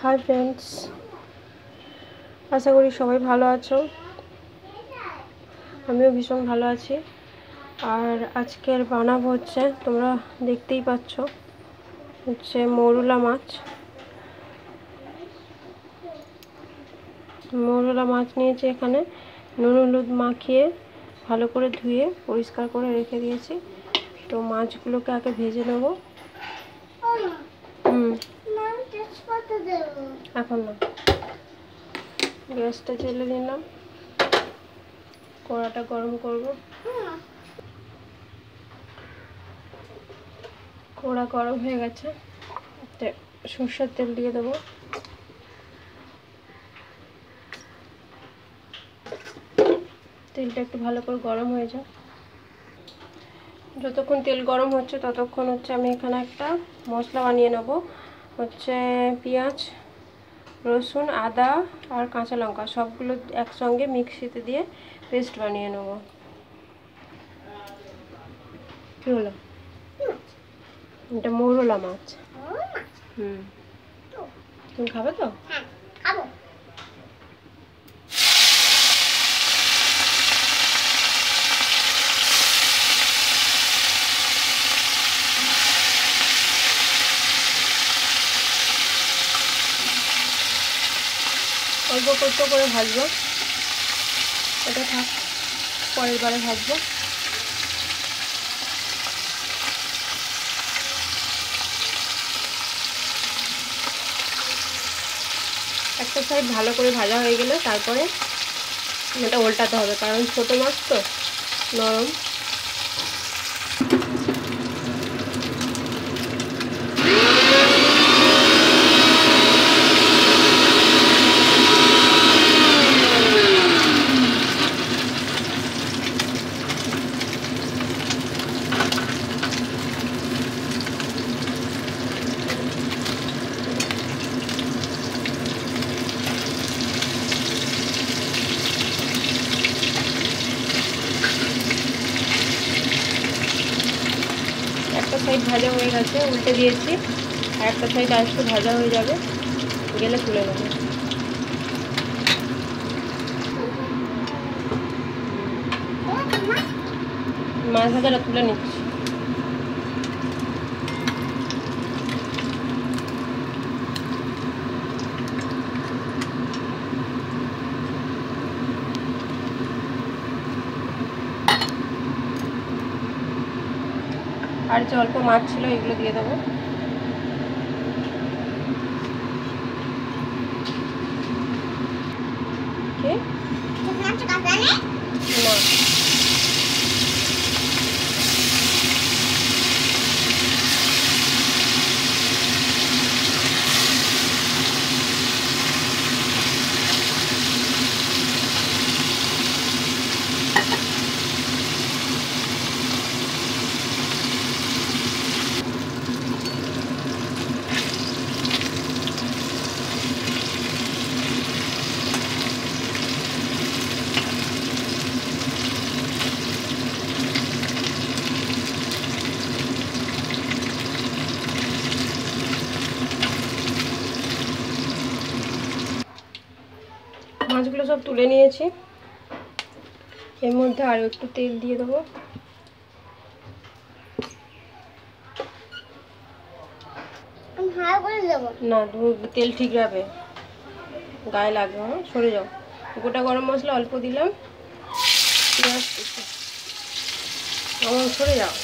Hi friends, आशा करी सबाई भालो आछो। आमिও भीषण भालो आछि। और आजकेर बानाबो होच्छे तोमरा देखतेई पाচ্ছো होच्छे मौरुला माछ। मौरुला माछ निয়েছি এখানে নুন হলুদ মাখিয়ে ভালো করে ধুয়ে পরিষ্কার করে রেখে দিয়েছি। তো মাছগুলোকে আগে ভেজে নেব। এখন না, গ্যাসটা জ্বেলে দিলাম, কড়াটা গরম করব। কড়া গরম হয়ে গেছে, সরষের তেল দিয়ে দেবো। তেলটা একটু ভালো করে গরম হয়ে যায়। যতক্ষণ তেল গরম হচ্ছে ততক্ষণ হচ্ছে আমি এখানে একটা মশলা বানিয়ে নেব। হচ্ছে পেঁয়াজ, রসুন, আদা আর কাঁচা লঙ্কা সবগুলো একসঙ্গে মিক্সিতে দিয়ে পেস্ট বানিয়ে নেব। কি হলো? এটা মৌরলা মাছ। তুমি খাবে তো? হ্যাঁ খাবো। অল্প কষ্ট করে ভাজবো, এটা থাক, পরের বারে ভাজবো। একটা সাইড ভালো করে ভাজা হয়ে গেলে তারপরে এটা উল্টাতে হবে, কারণ ছোটো মাছ তো নরম। একটা সাইড ভাজা হয়ে গেছে, উল্টে দিয়েছি, আর একটা সাইড আরেকটু ভাজা হয়ে যাবে, গেলে তুলে নেব। মাছ ভাজাটা তুলে নিচ্ছি। আর যে অল্প মাছ ছিল এগুলো দিয়ে দেবো। না, মাছগুলো সব তুলে নিয়েছি। এর মধ্যে আরও একটু তেল দিয়ে দেবো। না, তেল ঠিক যাবে, গায়ে লাগবে, হ্যাঁ সরে যাও। গোটা গরম মশলা অল্প দিলাম, পেঁয়াজ সরে যাও।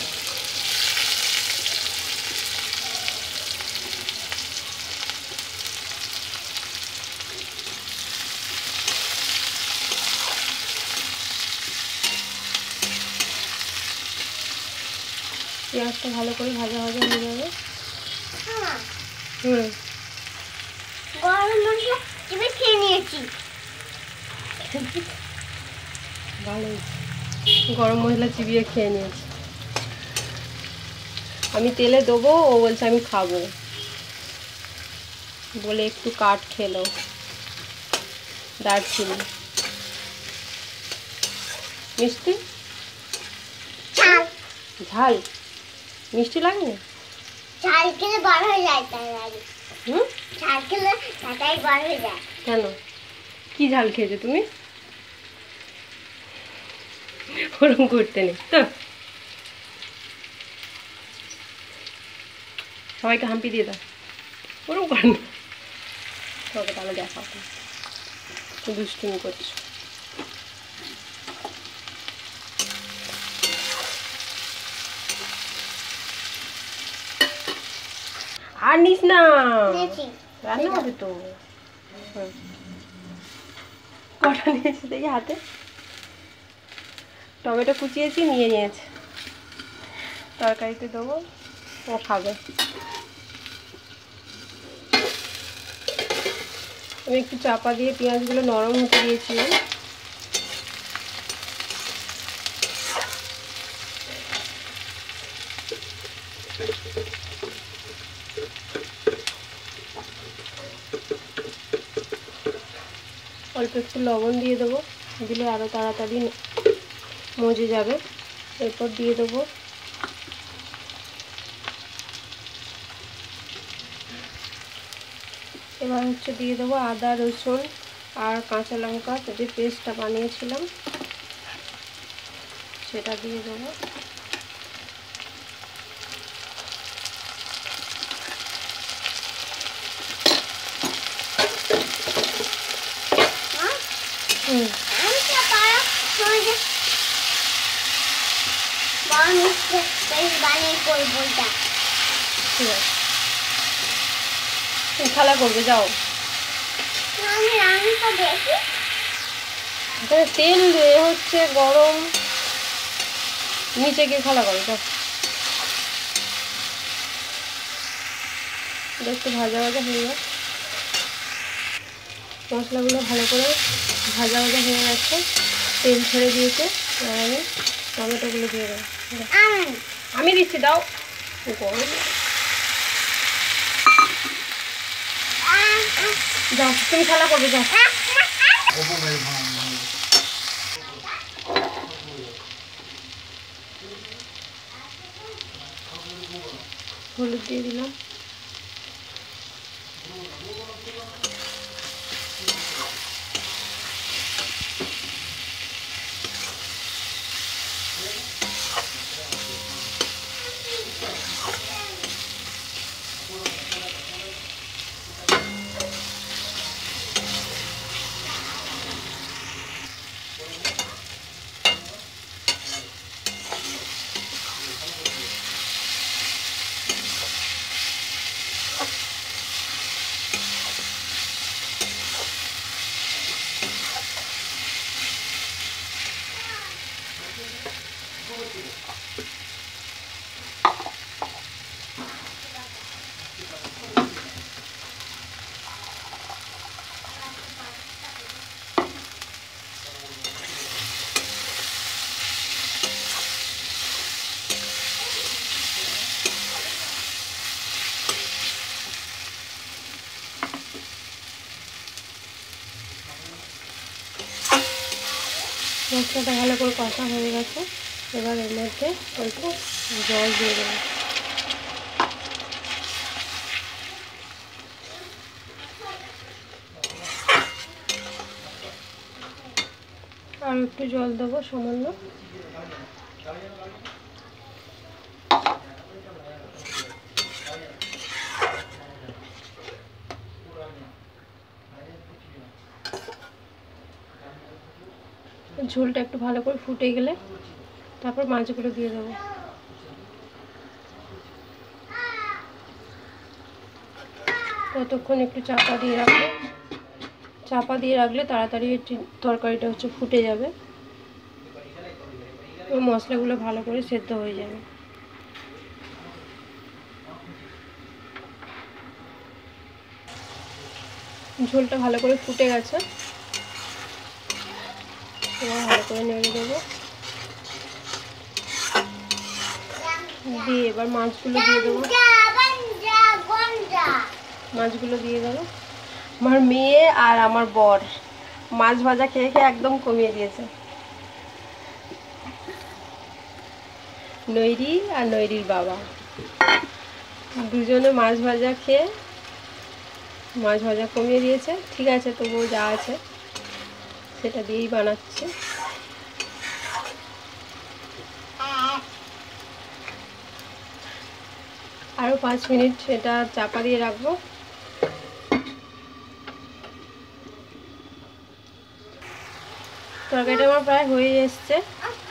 পেঁয়াজটা ভালো করে ভাজা ভাজা হয়ে যাবে। গরম মশলা চিপে খেয়ে নিয়েছি। ভালোই, গরম মশলা চিবিয়ে খেয়ে নিয়েছি। আমি তেলে দেবো, ও বলছে আমি খাবো বলে একটু কাঠ খেলো, দারচিনি। মিষ্টি ঝাল ঝাল মিষ্টি লাগে না? ঝাল খেলে বার হয়ে যায়, তাই লাগে। ঝাল খেলে তাড়াতাড়ি বার হয়ে যায়। কেন? কি ঝাল খেয়েছো তুমি? ওরকম করতে নেই তো। সবাইকে হাম্পি দিয়ে দাও, ওরকম করেন না। তোকে তাহলে দেখাও, তুমি দুষ্টুমি করছো। আর নিস না, নিয়েছি। রান্না হবে তো। কটা নিয়েছি দেখি হাতে? টমেটো কুচিয়েছি, নিয়ে নিয়েছে, তরকারিতে দেবো, ও খাবে। আমি একটু চাপা দিয়ে পেঁয়াজগুলো নরম হতে দিয়েছিলাম। অল্প একটু লবণ দিয়ে দেবো, দিলে আরও তাড়াতাড়ি মজে যাবে। এরপর দিয়ে দেবো এবার দিয়ে দেবো আদা রসুন আর কাঁচা লঙ্কা, যে পেস্টটা বানিয়েছিলাম সেটা দিয়ে দেবো। ঠিক আছে, তুমি খেলা করবে, যাও। তেল হচ্ছে গরম, নিচে গিয়ে খেলা করো, যাও। একটু ভাজা ভাজা হয়ে যাক, মশলাগুলো ভালো করে ভাজা ভাজা হয়ে যাচ্ছে, তেল ছেড়ে দিয়েছে। আর আমি টমেটোগুলো দিয়ে দেবো। আমি দিচ্ছি, দাও। গরম, যাও তুমি খেলা করবে, যাও। হলুদ দিয়ে দিলাম, মশলাটা ভালো করে কষা হয়ে গেছে। এবার এর মধ্যে অল্প জল দিয়ে দেবো। আর একটু জল দেবো সামান্য। ঝোলটা একটু ভালো করে ফুটে গেলে তারপর মাছগুলো দিয়ে দেবো। ততক্ষণ একটু চাপা দিয়ে রাখবো। চাপা দিয়ে রাখলে তাড়াতাড়ি তরকারিটা ফুটে যাবে ও মশলাগুলো ভালো করে সেদ্ধ হয়ে যাবে। ঝোলটা ভালো করে ফুটে গেছে, এবার ভালো করে নেড়ে দেবো। দিয়ে এবার মাছগুলো দিয়ে দেবো। মাছগুলো দিয়ে দেবো। আমার মেয়ে আর আমার বর মাছ ভাজা খেয়ে খেয়ে একদম কমিয়ে দিয়েছে। নৈরি আর নৈরির বাবা দুজনে মাছ ভাজা খেয়ে মাছ ভাজা কমিয়ে দিয়েছে, ঠিক আছে, তবুও যা আছে সেটা দিয়েই বানাচ্ছে। আরও 5 মিনিট এটা চাপা দিয়ে রাখবো। তরকারিটা আমার প্রায় হয়ে এসছে।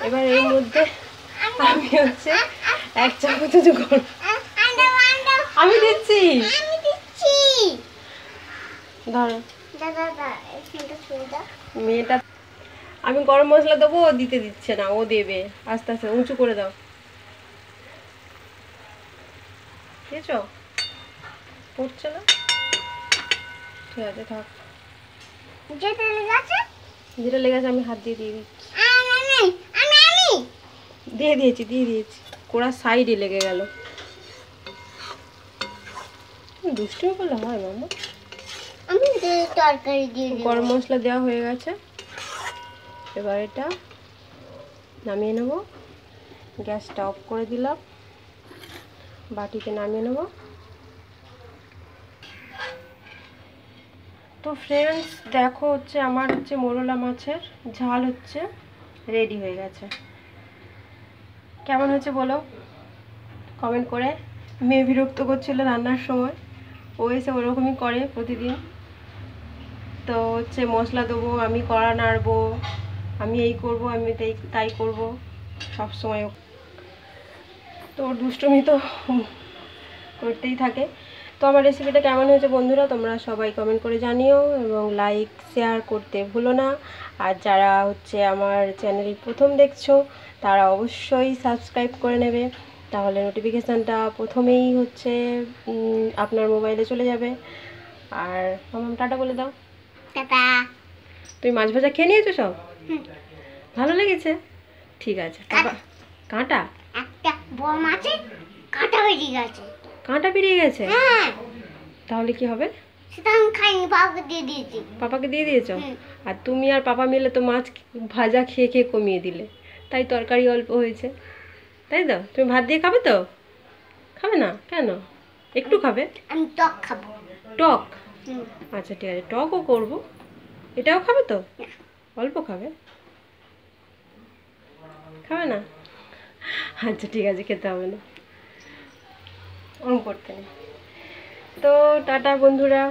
এবার এর মধ্যে আমি হচ্ছে 1 চামচ গরম, আমি দিচ্ছি, ধরো মেয়েটা, আমি গরম মশলা দেবো, ও দিতে দিচ্ছে না, ও দেবে। আস্তে আস্তে উঁচু করে দাও, বুঝেছো? পড়ছে না, ঠিক আছে থাক। যেটা লেগেছে আমি হাত দিয়ে দিয়ে দিচ্ছি, দিয়ে দিয়েছি, কোড়ার সাইডে লেগে গেল। দুষ্টুমি করলে হয় মামা। তরকারি দিয়ে গরম মশলা দেওয়া হয়ে গেছে, এবার এটা নামিয়ে নেব। গ্যাসটা অফ করে দিলাম, বাটিতে নামিয়ে নেব। তো ফ্রেন্ডস দেখো হচ্ছে আমার হচ্ছে মোরলা মাছের ঝাল হচ্ছে রেডি হয়ে গেছে। কেমন হয়েছে বলো কমেন্ট করে। মেয়ে বিরক্ত করছিল রান্নার সময়, ও এসে ওরকমই করে প্রতিদিন। তো হচ্ছে মশলা দেবো, আমি কড়া নাড়বো, আমি এই করব, আমি তাই করব সব সময়। তো ওর দুষ্টুমি তো করতেই থাকে। তো আমার রেসিপিটা কেমন হয়েছে বন্ধুরা তোমরা সবাই কমেন্ট করে জানিও, এবং লাইক শেয়ার করতে ভুলো না। আর যারা হচ্ছে আমার চ্যানেল প্রথম দেখছো তারা অবশ্যই সাবস্ক্রাইব করে নেবে, তাহলে নোটিফিকেশানটা প্রথমেই হচ্ছে আপনার মোবাইলে চলে যাবে। আর আমার টাটা বলে দাও। টাটা। তুমি মাছ ভাজা খেয়ে নিয়েছো সব? ভালো লেগেছে? ঠিক আছে। কাঁটা একটা বড় মাছে কাঁটা বেরিয়ে গেছে। কাঁটা বেরিয়ে গেছে? হ্যাঁ। তাহলে কি হবে? সেটা আমি খাইনি, বাবাকে দিয়ে দিয়েছি। পাপাকে দিয়ে দিয়েছো? আর তুমি আর পাপা মিলে তো মাছ ভাজা খেয়ে খেয়ে কমিয়ে দিলে, তাই তরকারি অল্প হয়েছে, তাই তো? তুমি ভাত দিয়ে খাবে তো? খাবে না কেন? একটু খাবে? আমি টক খাবো। টক? আচ্ছা ঠিক আছে, টকও করবো। এটাও খাবে তো? অল্প খাবে, খাবে না? আচ্ছা ঠিক আছে, খেতে হবে না, ওরম করতে নেই। তো টাটা বন্ধুরা।